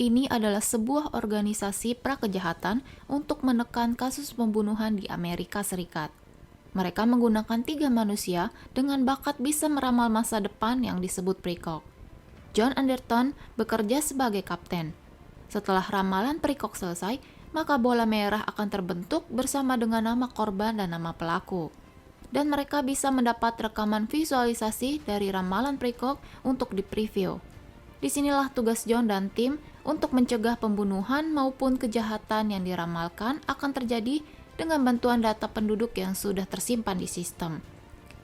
ini adalah sebuah organisasi prakejahatan untuk menekan kasus pembunuhan di Amerika Serikat. Mereka menggunakan 3 manusia dengan bakat bisa meramal masa depan yang disebut Precock. John Anderton bekerja sebagai kapten. Setelah ramalan Precock selesai, maka bola merah akan terbentuk bersama dengan nama korban dan nama pelaku. Dan mereka bisa mendapat rekaman visualisasi dari ramalan Precock untuk di-preview. Disinilah tugas John dan tim untuk mencegah pembunuhan maupun kejahatan yang diramalkan akan terjadi dengan bantuan data penduduk yang sudah tersimpan di sistem.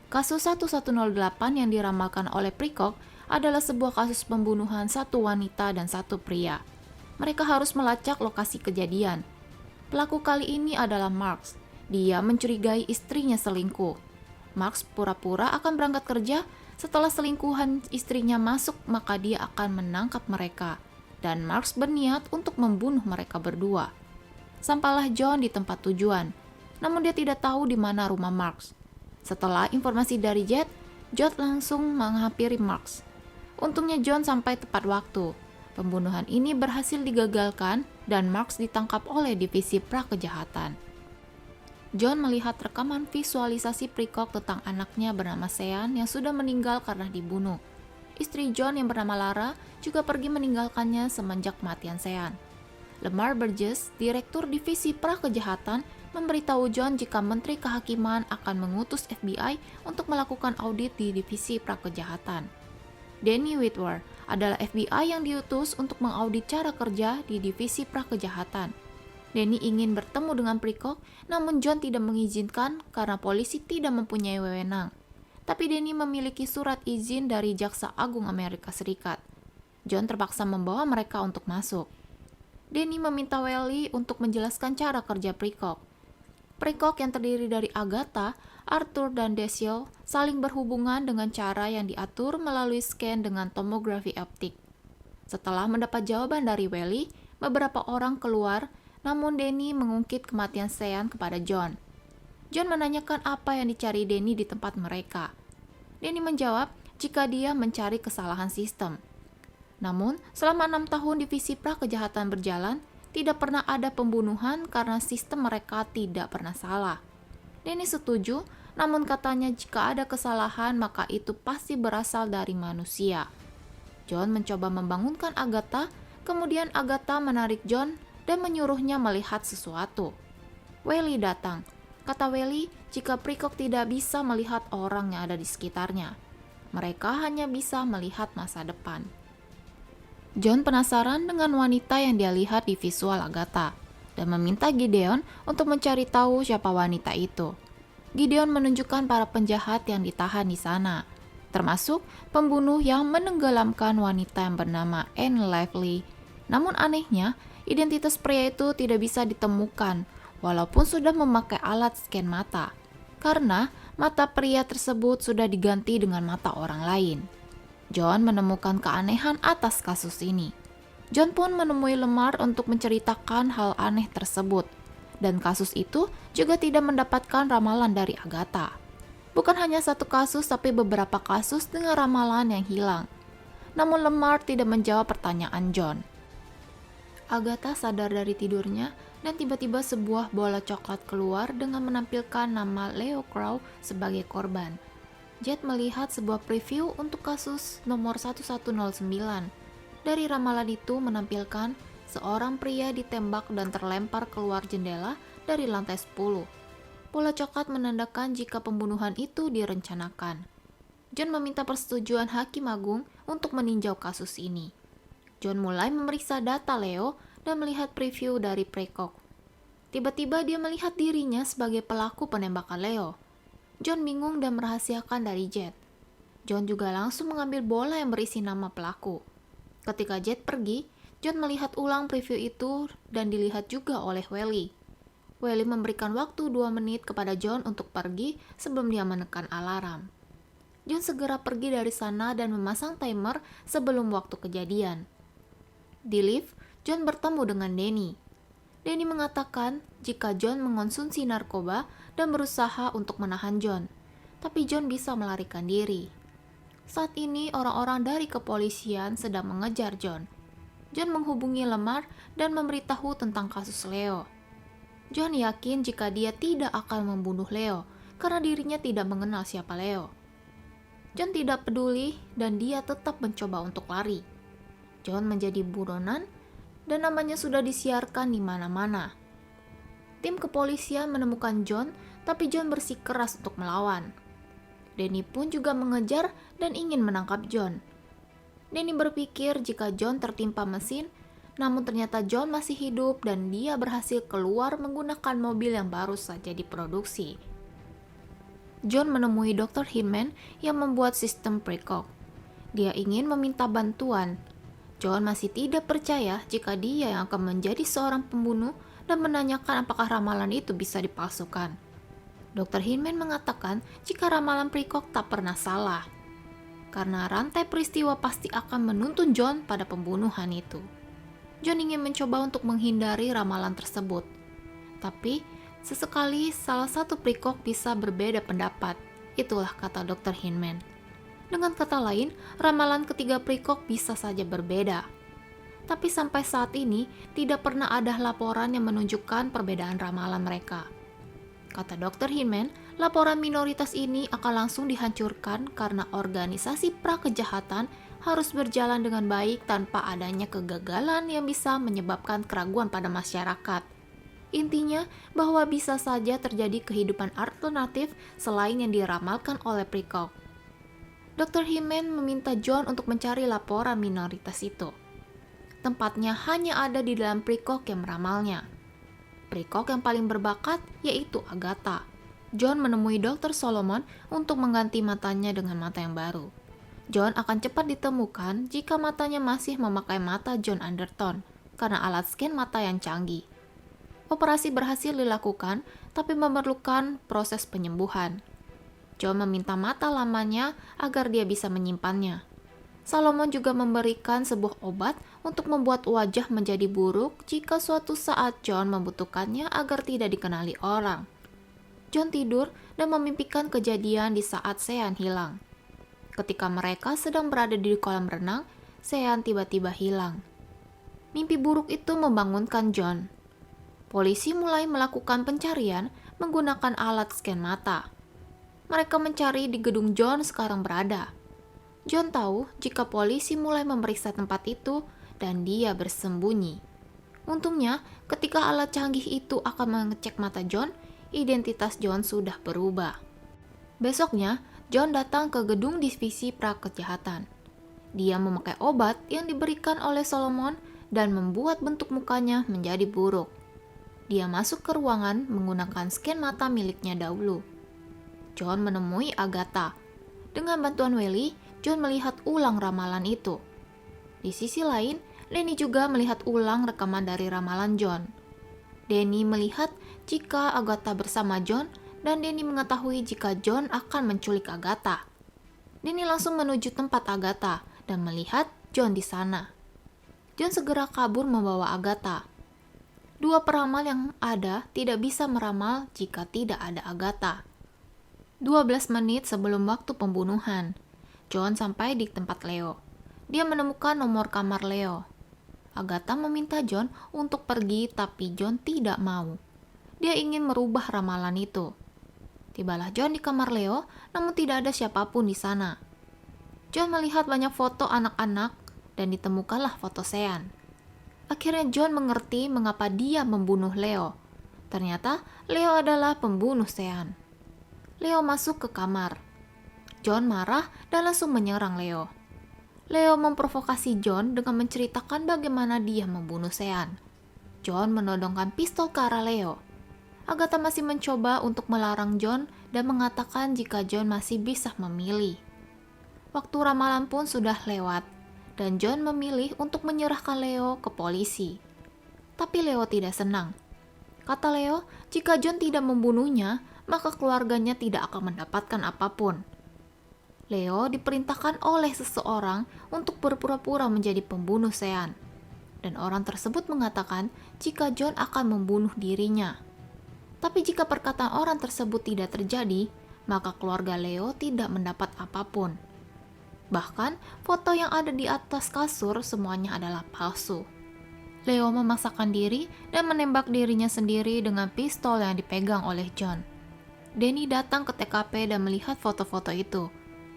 Kasus 1108 yang diramalkan oleh Precock adalah sebuah kasus pembunuhan satu wanita dan satu pria. Mereka harus melacak lokasi kejadian. Pelaku kali ini adalah Marks. Dia mencurigai istrinya selingkuh. Marks pura-pura akan berangkat kerja. Setelah selingkuhan istrinya masuk, maka dia akan menangkap mereka. Dan Marks berniat untuk membunuh mereka berdua. Sampailah John di tempat tujuan. Namun dia tidak tahu di mana rumah Marks. Setelah informasi dari Jet, John langsung menghampiri Marks. Untungnya John sampai tepat waktu. Pembunuhan ini berhasil digagalkan dan Marks ditangkap oleh divisi prakejahatan. John melihat rekaman visualisasi Precock tentang anaknya bernama Sean yang sudah meninggal karena dibunuh. Istri John yang bernama Lara juga pergi meninggalkannya semenjak kematian Sean. Lemar Burgess, direktur divisi prakejahatan, memberitahu John jika Menteri Kehakiman akan mengutus FBI untuk melakukan audit di divisi prakejahatan. Danny Whitwer adalah FBI yang diutus untuk mengaudit cara kerja di divisi prakejahatan. Danny ingin bertemu dengan Precock, namun John tidak mengizinkan karena polisi tidak mempunyai wewenang. Tapi Danny memiliki surat izin dari Jaksa Agung Amerika Serikat. John terpaksa membawa mereka untuk masuk. Danny meminta Welly untuk menjelaskan cara kerja Precock. Precock yang terdiri dari Agatha, Arthur, dan Dashiell saling berhubungan dengan cara yang diatur melalui scan dengan tomografi optik. Setelah mendapat jawaban dari Welly, beberapa orang keluar. Namun Danny mengungkit kematian Sean kepada John. John menanyakan apa yang dicari Danny di tempat mereka. Danny menjawab jika dia mencari kesalahan sistem. Namun, selama 6 tahun divisi prakejahatan berjalan, tidak pernah ada pembunuhan karena sistem mereka tidak pernah salah. Danny setuju, namun katanya jika ada kesalahan maka itu pasti berasal dari manusia. John mencoba membangunkan Agatha, kemudian Agatha menarik John dan menyuruhnya melihat sesuatu. Welly datang. Kata Welly, jika Precock tidak bisa melihat orang yang ada di sekitarnya. Mereka hanya bisa melihat masa depan. John penasaran dengan wanita yang dia lihat di visual Agatha dan meminta Gideon untuk mencari tahu siapa wanita itu. Gideon menunjukkan para penjahat yang ditahan di sana, termasuk pembunuh yang menenggelamkan wanita yang bernama Anne Lively. Namun anehnya, identitas pria itu tidak bisa ditemukan walaupun sudah memakai alat scan mata, karena mata pria tersebut sudah diganti dengan mata orang lain. John menemukan keanehan atas kasus ini. John pun menemui Lemar untuk menceritakan hal aneh tersebut, dan kasus itu juga tidak mendapatkan ramalan dari Agatha. Bukan hanya satu kasus, tapi beberapa kasus dengan ramalan yang hilang. Namun Lemar tidak menjawab pertanyaan John. Agatha sadar dari tidurnya dan tiba-tiba sebuah bola coklat keluar dengan menampilkan nama Leo Crow sebagai korban. Jet melihat sebuah preview untuk kasus nomor 1109. Dari ramalan itu menampilkan seorang pria ditembak dan terlempar keluar jendela dari lantai 10. Bola coklat menandakan jika pembunuhan itu direncanakan. John meminta persetujuan Hakim Agung untuk meninjau kasus ini. John mulai memeriksa data Leo dan melihat preview dari Precock. Tiba-tiba dia melihat dirinya sebagai pelaku penembakan Leo. John bingung dan merahasiakan dari Jet. John juga langsung mengambil bola yang berisi nama pelaku. Ketika Jet pergi, John melihat ulang preview itu dan dilihat juga oleh Welly. Welly memberikan waktu 2 menit kepada John untuk pergi sebelum dia menekan alarm. John segera pergi dari sana dan memasang timer sebelum waktu kejadian. Di lift, John bertemu dengan Danny. Danny mengatakan jika John mengonsumsi narkoba dan berusaha untuk menahan John, tapi John bisa melarikan diri. Saat ini orang-orang dari kepolisian sedang mengejar John. John menghubungi Lemar dan memberitahu tentang kasus Leo. John yakin jika dia tidak akan membunuh Leo karena dirinya tidak mengenal siapa Leo. John tidak peduli dan dia tetap mencoba untuk lari. John menjadi buronan dan namanya sudah disiarkan di mana-mana. Tim kepolisian menemukan John, tapi John bersikeras untuk melawan. Danny pun juga mengejar dan ingin menangkap John. Danny berpikir jika John tertimpa mesin, namun ternyata John masih hidup dan dia berhasil keluar menggunakan mobil yang baru saja diproduksi. John menemui Dr. Hinman yang membuat sistem precog. Dia ingin meminta bantuan. John masih tidak percaya jika dia yang akan menjadi seorang pembunuh dan menanyakan apakah ramalan itu bisa dipalsukan. Dr. Hinman mengatakan jika ramalan precog tak pernah salah, karena rantai peristiwa pasti akan menuntun John pada pembunuhan itu. John ingin mencoba untuk menghindari ramalan tersebut. Tapi, sesekali salah satu precog bisa berbeda pendapat. Itulah kata Dr. Hinman. Dengan kata lain, ramalan ketiga precog bisa saja berbeda. Tapi sampai saat ini, tidak pernah ada laporan yang menunjukkan perbedaan ramalan mereka. Kata Dr. Hinman, laporan minoritas ini akan langsung dihancurkan karena organisasi prakejahatan harus berjalan dengan baik tanpa adanya kegagalan yang bisa menyebabkan keraguan pada masyarakat. Intinya, bahwa bisa saja terjadi kehidupan alternatif selain yang diramalkan oleh precog. Dr. Hinman meminta John untuk mencari laporan minoritas itu. Tempatnya hanya ada di dalam precog yang meramalnya. Precog yang paling berbakat yaitu Agatha. John menemui Dr. Solomon untuk mengganti matanya dengan mata yang baru. John akan cepat ditemukan jika matanya masih memakai mata John Anderton karena alat scan mata yang canggih. Operasi berhasil dilakukan, tapi memerlukan proses penyembuhan. John meminta mata lamanya agar dia bisa menyimpannya. Solomon juga memberikan sebuah obat untuk membuat wajah menjadi buruk jika suatu saat John membutuhkannya agar tidak dikenali orang. John tidur dan memimpikan kejadian di saat Sean hilang. Ketika mereka sedang berada di kolam renang, Sean tiba-tiba hilang. Mimpi buruk itu membangunkan John. Polisi mulai melakukan pencarian menggunakan alat scan mata. Mereka mencari di gedung John sekarang berada. John tahu jika polisi mulai memeriksa tempat itu dan dia bersembunyi. Untungnya, ketika alat canggih itu akan mengecek mata John, identitas John sudah berubah. Besoknya, John datang ke gedung divisi prakejahatan. Dia memakai obat yang diberikan oleh Solomon dan membuat bentuk mukanya menjadi buruk. Dia masuk ke ruangan menggunakan scan mata miliknya dahulu. John menemui Agatha. Dengan bantuan Welly, John melihat ulang ramalan itu. Di sisi lain, Danny juga melihat ulang rekaman dari ramalan John. Danny melihat jika Agatha bersama John, dan Danny mengetahui jika John akan menculik Agatha. Danny langsung menuju tempat Agatha dan melihat John di sana. John segera kabur membawa Agatha. Dua peramal yang ada tidak bisa meramal jika tidak ada Agatha. 12 menit sebelum waktu pembunuhan, John sampai di tempat Leo. Dia menemukan nomor kamar Leo. Agatha meminta John untuk pergi, tapi John tidak mau. Dia ingin merubah ramalan itu. Tibalah John di kamar Leo, namun tidak ada siapapun di sana. John melihat banyak foto anak-anak dan ditemukanlah foto Sean. Akhirnya John mengerti mengapa dia membunuh Leo. Ternyata Leo adalah pembunuh Sean. Leo masuk ke kamar. John marah dan langsung menyerang Leo. Leo memprovokasi John dengan menceritakan bagaimana dia membunuh Sean. John menodongkan pistol ke arah Leo. Agatha masih mencoba untuk melarang John dan mengatakan jika John masih bisa memilih. Waktu ramalan pun sudah lewat, dan John memilih untuk menyerahkan Leo ke polisi. Tapi Leo tidak senang. Kata Leo, jika John tidak membunuhnya, maka keluarganya tidak akan mendapatkan apapun. Leo diperintahkan oleh seseorang untuk berpura-pura menjadi pembunuh Sean. Dan orang tersebut mengatakan jika John akan membunuh dirinya. Tapi jika perkataan orang tersebut tidak terjadi, maka keluarga Leo tidak mendapat apapun. Bahkan, foto yang ada di atas kasur semuanya adalah palsu. Leo memaksakan diri dan menembak dirinya sendiri dengan pistol yang dipegang oleh John. Danny datang ke TKP dan melihat foto-foto itu.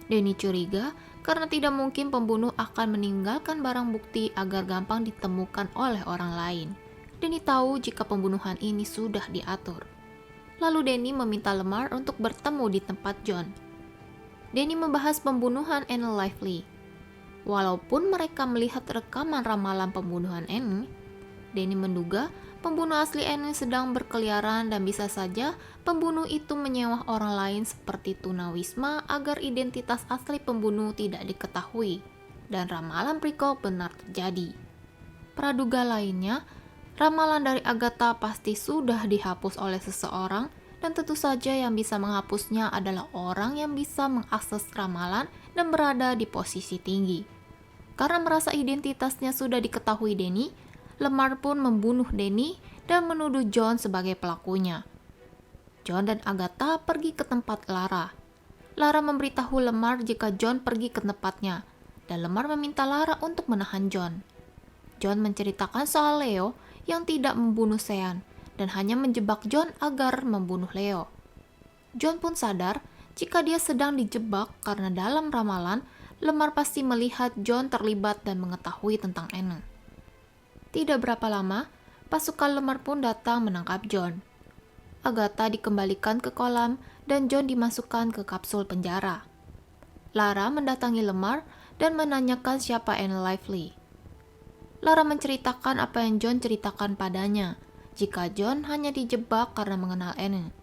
Danny curiga karena tidak mungkin pembunuh akan meninggalkan barang bukti agar gampang ditemukan oleh orang lain. Danny tahu jika pembunuhan ini sudah diatur. Lalu Danny meminta Lemar untuk bertemu di tempat John. Danny membahas pembunuhan Anne Lively. Walaupun mereka melihat rekaman ramalan pembunuhan Anne, Danny menduga pembunuh asli Anne sedang berkeliaran dan bisa saja pembunuh itu menyewa orang lain seperti tunawisma agar identitas asli pembunuh tidak diketahui dan ramalan Precock benar terjadi. Praduga lainnya, ramalan dari Agatha pasti sudah dihapus oleh seseorang dan tentu saja yang bisa menghapusnya adalah orang yang bisa mengakses ramalan dan berada di posisi tinggi. Karena merasa identitasnya sudah diketahui Danny, Lemar pun membunuh Danny dan menuduh John sebagai pelakunya. John dan Agatha pergi ke tempat Lara. Lara memberitahu Lemar jika John pergi ke tempatnya, dan Lemar meminta Lara untuk menahan John. John menceritakan soal Leo yang tidak membunuh Sean, dan hanya menjebak John agar membunuh Leo. John pun sadar jika dia sedang dijebak karena dalam ramalan, Lemar pasti melihat John terlibat dan mengetahui tentang Anne. Tidak berapa lama, pasukan Lemar pun datang menangkap John. Agatha dikembalikan ke kolam dan John dimasukkan ke kapsul penjara. Lara mendatangi Lemar dan menanyakan siapa Anne Lively. Lara menceritakan apa yang John ceritakan padanya, jika John hanya dijebak karena mengenal Anne.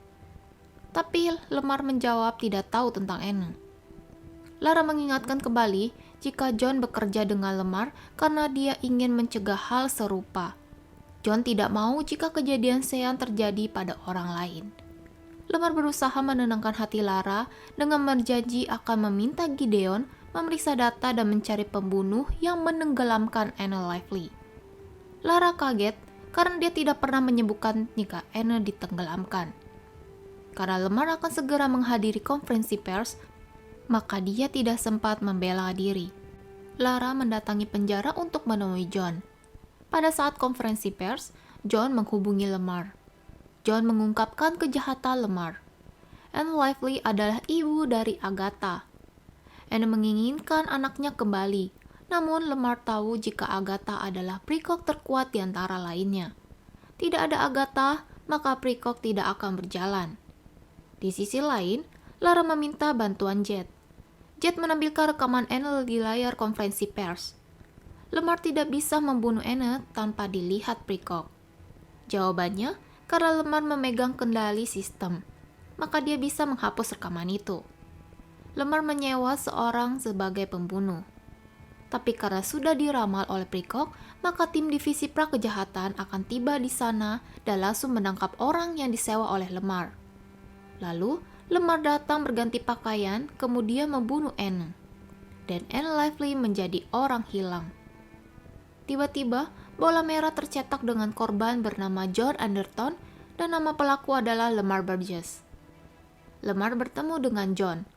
Tapi Lemar menjawab tidak tahu tentang Anne. Lara mengingatkan kembali jika John bekerja dengan Lemar karena dia ingin mencegah hal serupa. John tidak mau jika kejadian Sean terjadi pada orang lain. Lemar berusaha menenangkan hati Lara dengan berjanji akan meminta Gideon memeriksa data dan mencari pembunuh yang menenggelamkan Anne Lively. Lara kaget karena dia tidak pernah menyebutkan jika Anne ditenggelamkan. Karena Lemar akan segera menghadiri konferensi pers, maka dia tidak sempat membela diri. Lara mendatangi penjara untuk menemui John. Pada saat konferensi pers, John menghubungi Lemar. John mengungkapkan kejahatan Lemar. Anne Lively adalah ibu dari Agatha. Anne menginginkan anaknya kembali, namun Lemar tahu jika Agatha adalah Precock terkuat di antara lainnya. Tidak ada Agatha, maka Precock tidak akan berjalan. Di sisi lain, Lara meminta bantuan Jet. Jet menampilkan rekaman Anne di layar konferensi pers. Lemar tidak bisa membunuh Anne tanpa dilihat Precock. Jawabannya, karena Lemar memegang kendali sistem, maka dia bisa menghapus rekaman itu. Lemar menyewa seorang sebagai pembunuh. Tapi karena sudah diramal oleh Precock, maka tim divisi prakejahatan akan tiba di sana dan langsung menangkap orang yang disewa oleh Lemar. Lalu, Lemar datang berganti pakaian, kemudian membunuh Anne. Dan Anne Lively menjadi orang hilang. Tiba-tiba, bola merah tercetak dengan korban bernama John Anderton dan nama pelaku adalah Lemar Burgess. Lemar bertemu dengan John.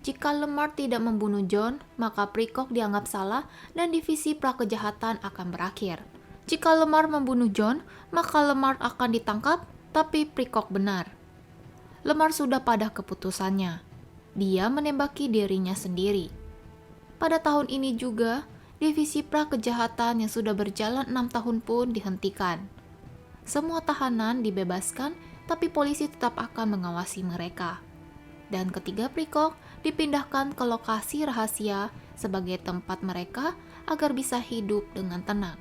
Jika Lemar tidak membunuh John, maka Precock dianggap salah dan divisi prakejahatan akan berakhir. Jika Lemar membunuh John, maka Lemar akan ditangkap, tapi Precock benar. Lemar sudah pada keputusannya. Dia menembaki dirinya sendiri. Pada tahun ini juga, divisi prakejahatan yang sudah berjalan 6 tahun pun dihentikan. Semua tahanan dibebaskan, tapi polisi tetap akan mengawasi mereka. Dan ketiga Precock dipindahkan ke lokasi rahasia sebagai tempat mereka agar bisa hidup dengan tenang.